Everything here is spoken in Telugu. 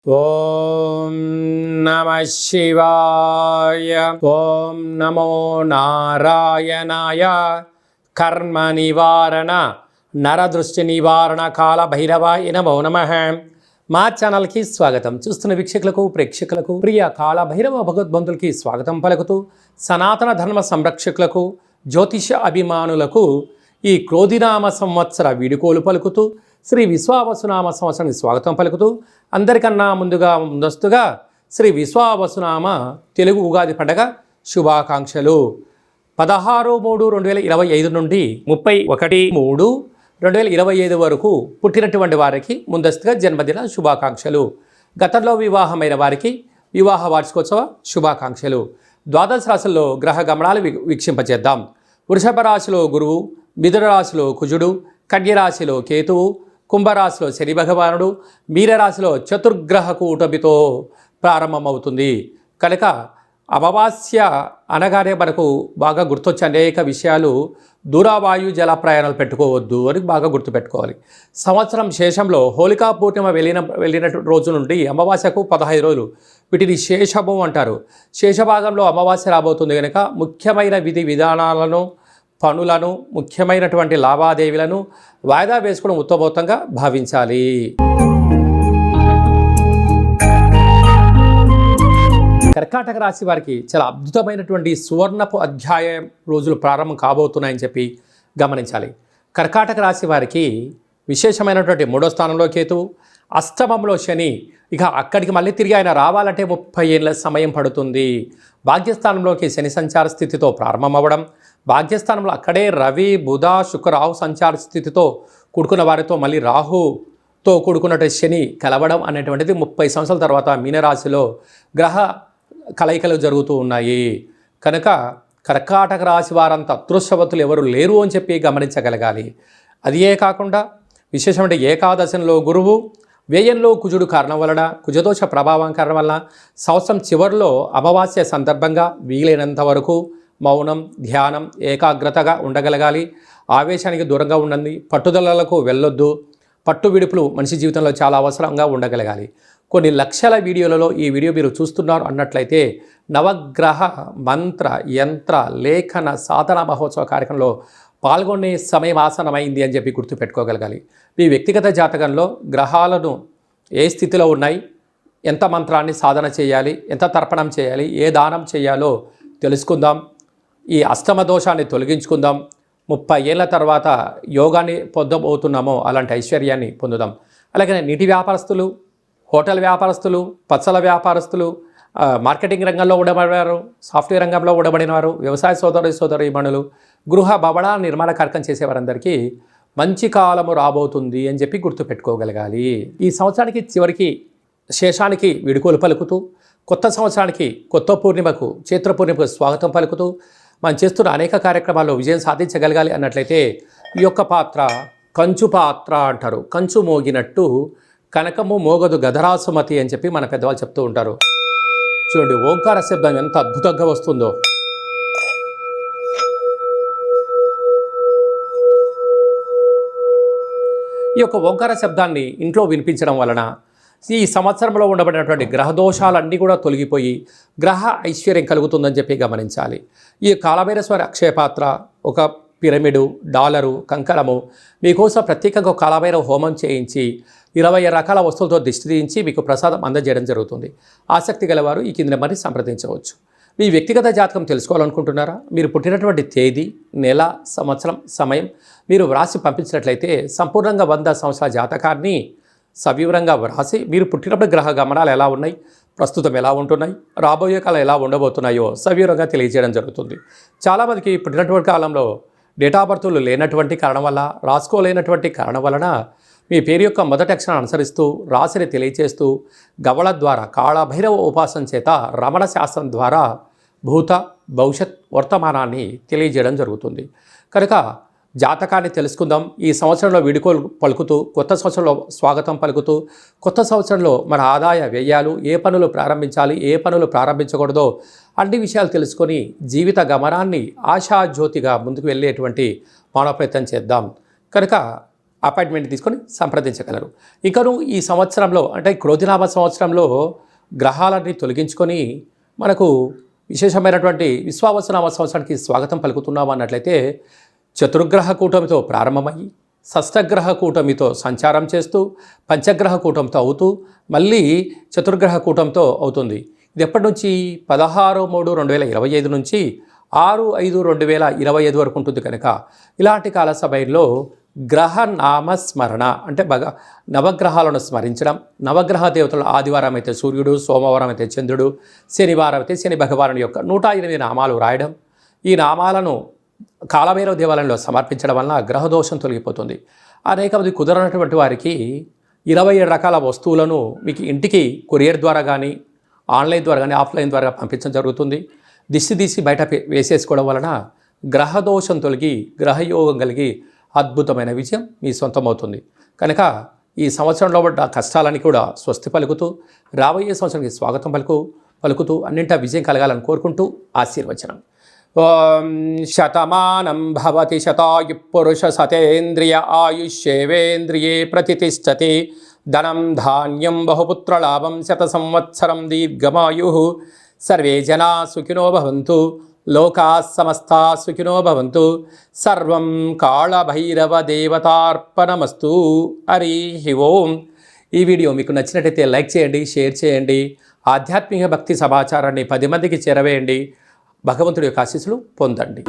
ఓం నమః శివాయ. ఓం నమో నారాయణాయ. కర్మ నివారణ నరదృష్టి నివారణ కాల భైరవాయ నమో నమః. మా ఛానల్కి స్వాగతం. చూస్తున్న వీక్షకులకు ప్రేక్షకులకు ప్రియ కాల భైరవ భగవద్బంధులకి స్వాగతం పలుకుతూ, సనాతన ధర్మ సంరక్షకులకు జ్యోతిష అభిమానులకు ఈ క్రోధినామ సంవత్సర వీడుకోలు పలుకుతూ, శ్రీ విశ్వావసునామ సంవత్సరానికి స్వాగతం పలుకుతూ, అందరికన్నా ముందస్తుగా శ్రీ విశ్వావసునామ తెలుగు ఉగాది పండగ శుభాకాంక్షలు. 16/3/2025 నుండి 31/3/2025 వరకు పుట్టినటువంటి వారికి ముందస్తుగా జన్మదిన శుభాకాంక్షలు. గతంలో వివాహమైన వారికి వివాహ వార్షికోత్సవ శుభాకాంక్షలు. ద్వాదశ రాశుల్లో గ్రహ గమనాలు వీక్షింపచేద్దాం. వృషభ రాశిలో గురువు, మిథున రాశిలో కుజుడు, కన్యరాశిలో కేతువు, కుంభరాశిలో శని భగవానుడు, మీనరాశిలో చతుర్గ్రహ కూటమితో ప్రారంభమవుతుంది. కనుక అమావాస్య అనగానే మనకు బాగా గుర్తొచ్చే అనేక విషయాలు, దూరవాయు జల ప్రయాణాలు పెట్టుకోవద్దు అని బాగా గుర్తుపెట్టుకోవాలి. సంవత్సరం శేషంలో హోళికా పూర్ణిమ వెళ్ళిన రోజు నుండి అమావాస్యకు 15 రోజులు, వీటిని శేషము అంటారు. శేషభాగంలో అమావాస్య రాబోతుంది కనుక ముఖ్యమైన విధి విధానాలను, పనులను, ముఖ్యమైనటువంటి లావాదేవీలను వాయిదా వేసుకోవడం ఉత్తమోత్తంగా భావించాలి. కర్కాటక రాశి వారికి చాలా అద్భుతమైనటువంటి సువర్ణపు అధ్యాయం రోజులు ప్రారంభం కాబోతున్నాయని చెప్పి గమనించాలి. కర్కాటక రాశి వారికి విశేషమైనటువంటి 3వ స్థానంలో కేతువు, అష్టమంలో శని. ఇక అక్కడికి మళ్ళీ తిరిగి ఆయన రావాలంటే 30 ఏళ్ళ సమయం పడుతుంది. భాగ్యస్థానంలోకి శని సంచార స్థితితో ప్రారంభమవ్వడం, భాగ్యస్థానంలో అక్కడే రవి, బుధ, శుక్ర, రాహు సంచార స్థితితో కూడుకున్న వారితో మళ్ళీ రాహుతో కూడుకున్నటువంటి శని కలవడం అనేటువంటిది 30 సంవత్సరాల తర్వాత మీనరాశిలో గ్రహ కలయికలు జరుగుతూ ఉన్నాయి. కనుక కర్కాటక రాశి వారంత అదృష్టవంతులు ఎవరు లేరు అని చెప్పి గమనించగలగాలి. అదియే కాకుండా విశేషమైన ఏకాదశంలో గురువు, వ్యయంలో కుజుడు కారణం వలన, కుజదోష ప్రభావం కారణం వలన సంవత్సరం చివరిలో అమావాస్య సందర్భంగా వీలైనంత వరకు మౌనం, ధ్యానం, ఏకాగ్రతగా ఉండగలగాలి. ఆవేశానికి దూరంగా ఉండండి. పట్టుదలలకు వెళ్ళొద్దు. పట్టు విడుపులు మనిషి జీవితంలో చాలా అవసరంగా ఉండగలగాలి. కొన్ని లక్షల వీడియోలలో ఈ వీడియో మీరు చూస్తున్నారు అన్నట్లయితే నవగ్రహ మంత్ర యంత్ర లేఖన సాధన మహోత్సవ కార్యక్రమంలో పాల్గొనే సమయం ఆసనమైంది అని చెప్పి గుర్తుపెట్టుకోగలగాలి. మీ వ్యక్తిగత జాతకంలో గ్రహాలను ఏ స్థితిలో ఉన్నాయి, ఎంత మంత్రాన్ని సాధన చేయాలి, ఎంత తర్పణం చేయాలి, ఏ దానం చేయాలో తెలుసుకుందాం. ఈ అష్టమ దోషాన్ని తొలగించుకుందాం. 30 ఏళ్ళ తర్వాత యోగాన్ని పొందబోతున్నామో అలాంటి ఐశ్వర్యాన్ని పొందుదాం. అలాగే నీటి వ్యాపారస్తులు, హోటల్ వ్యాపారస్తులు, పచ్చల వ్యాపారస్తులు, మార్కెటింగ్ రంగంలో ఉండబడినారు, సాఫ్ట్వేర్ రంగంలో ఉండబడిన వారు, వ్యవసాయ సోదరీమణులు, గృహ భవన నిర్మాణ కార్యక్రమం చేసేవారందరికీ మంచి కాలము రాబోతుంది అని చెప్పి గుర్తుపెట్టుకోగలగాలి. ఈ సంవత్సరానికి చివరికి శేషానికి వీడుకోలు పలుకుతూ, కొత్త సంవత్సరానికి కొత్త పూర్ణిమకు, చైత్ర పూర్ణిమకు స్వాగతం పలుకుతూ మనం చేస్తున్న అనేక కార్యక్రమాల్లో విజయం సాధించగలగాలి అన్నట్లయితే ఈ యొక్క పాత్ర కంచు పాత్ర అంటారు. కంచు మోగినట్టు కనకము మోగదు గధరాసుమతి అని చెప్పి మన పెద్దవాళ్ళు చెప్తూ ఉంటారు. చూడండి, ఓంకార శబ్దం ఎంత అద్భుతంగా వస్తుందో. ఈ యొక్క ఓంకార శబ్దాన్ని ఇంట్లో వినిపించడం వలన ఈ సంవత్సరంలో ఉండబడినటువంటి గ్రహదోషాలన్నీ కూడా తొలగిపోయి గ్రహ ఐశ్వర్యం కలుగుతుందని చెప్పి గమనించాలి. ఈ కాలభైరస్వామి అక్షయపాత్ర, ఒక పిరమిడు, డాలరు, కంకణము మీకోసం ప్రత్యేకంగా కాలభైరవ హోమం చేయించి 20 రకాల వస్తువులతో దిష్టి తీయించి మీకు ప్రసాదం అందజేయడం జరుగుతుంది. ఆసక్తి గలవారు ఈ కింద మరి సంప్రదించవచ్చు. మీ వ్యక్తిగత జాతకం తెలుసుకోవాలనుకుంటున్నారా? మీరు పుట్టినటువంటి తేదీ, నెల, సంవత్సరం, సమయం మీరు వ్రాసి పంపించినట్లయితే సంపూర్ణంగా 100 సంవత్సరాల జాతకాన్ని సవివరంగా వ్రాసి మీరు పుట్టినప్పుడు గ్రహ గమనాలు ఎలా ఉన్నాయి, ప్రస్తుతం ఎలా ఉంటున్నాయి, రాబోయే కాలం ఎలా ఉండబోతున్నాయో సవివరంగా తెలియజేయడం జరుగుతుంది. చాలామందికి పుట్టినటువంటి కాలంలో డేటా బర్తులు లేనటువంటి కారణం వల్ల, రాసుకోలేనటువంటి కారణం వలన మీ పేరు యొక్క మొదటి అక్షరాన్ని అనుసరిస్తూ రాశిని తెలియచేస్తూ గవళ ద్వారా, కాళభైరవ ఉపాసన చేత, రమణ శాస్త్రం ద్వారా భూత, భవిష్యత్, వర్తమానాన్ని తెలియజేయడం జరుగుతుంది. కనుక జాతకాన్ని తెలుసుకుందాం. ఈ సంవత్సరంలో వీడుకోలు పలుకుతూ, కొత్త సంవత్సరంలో స్వాగతం పలుకుతూ, కొత్త సంవత్సరంలో మన ఆదాయ వ్యయాలు, ఏ పనులు ప్రారంభించాలి, ఏ పనులు ప్రారంభించకూడదో అన్ని విషయాలు తెలుసుకొని జీవిత గమనాన్ని ఆశాజ్యోతిగా ముందుకు వెళ్ళేటువంటి మానవ ప్రయత్నం చేద్దాం. కనుక అపాయింట్మెంట్ తీసుకొని సంప్రదించగలరు. ఇంకను ఈ సంవత్సరంలో అంటే క్రోధినామ సంవత్సరంలో గ్రహాలన్నీ తొలగించుకొని మనకు విశేషమైనటువంటి విశ్వావసునామ సంవత్సరానికి స్వాగతం పలుకుతున్నాము అన్నట్లయితే చతుర్గ్రహ కూటమితో ప్రారంభమయ్యి షష్టగ్రహ కూటమితో సంచారం చేస్తూ పంచగ్రహ కూటమితో అవుతూ మళ్ళీ చతుర్గ్రహ కూటమితో అవుతుంది. ఇది ఎప్పటి నుంచి 16/3/2025 నుంచి 6/5/2025 వరకు ఉంటుంది. కనుక ఇలాంటి కాల సమయంలో గ్రహ నామస్మరణ అంటే నవగ్రహాలను స్మరించడం, నవగ్రహ దేవతలు ఆదివారం అయితే సూర్యుడు, సోమవారం అయితే చంద్రుడు, శనివారం అయితే శని భగవానుడి యొక్క 108 నామాలు రాయడం, ఈ నామాలను కాలభైరవ దేవాలయంలో సమర్పించడం వలన గ్రహదోషం తొలగిపోతుంది. అనేక మంది కుదరనటువంటి వారికి 27 రకాల వస్తువులను మీకు ఇంటికి కొరియర్ ద్వారా కానీ ఆన్లైన్ ద్వారా కానీ ఆఫ్లైన్ ద్వారా పంపించడం జరుగుతుంది. దిష్టి తీసి బయట వేసేసుకోవడం వలన గ్రహదోషం తొలగి గ్రహయోగం కలిగి అద్భుతమైన విజయం మీ సొంతమవుతుంది. కనుక ఈ సంవత్సరంలో పడ్డ కష్టాలని కూడా స్వస్తి పలుకుతూ రాబోయే సంవత్సరానికి స్వాగతం పలుకుతూ అన్నింటా విజయం కలగాలని కోరుకుంటూ ఆశీర్వచనం. ఓం శతమానం భవతి శతాయు పురుష సతేంద్రియ ఆయుష్యేవేంద్రియే ప్రతిష్టతి ధనం ధాన్యం బహుపుత్రలాభం శత సంవత్సరం దీర్ఘమాయు సర్వే జనా సుఖినో భవంతు లోకా సమస్తా సుఖినో భవంతు సర్వం కాళభైరవ దేవతార్పణమస్తు. హరి ఓం. ఈ వీడియో మీకు నచ్చినట్టయితే లైక్ చేయండి, షేర్ చేయండి, ఆధ్యాత్మిక భక్తి సమాచారాన్ని 10 మందికి చేరవేయండి. భగవంతుడి యొక్క ఆశీస్సులు పొందండి.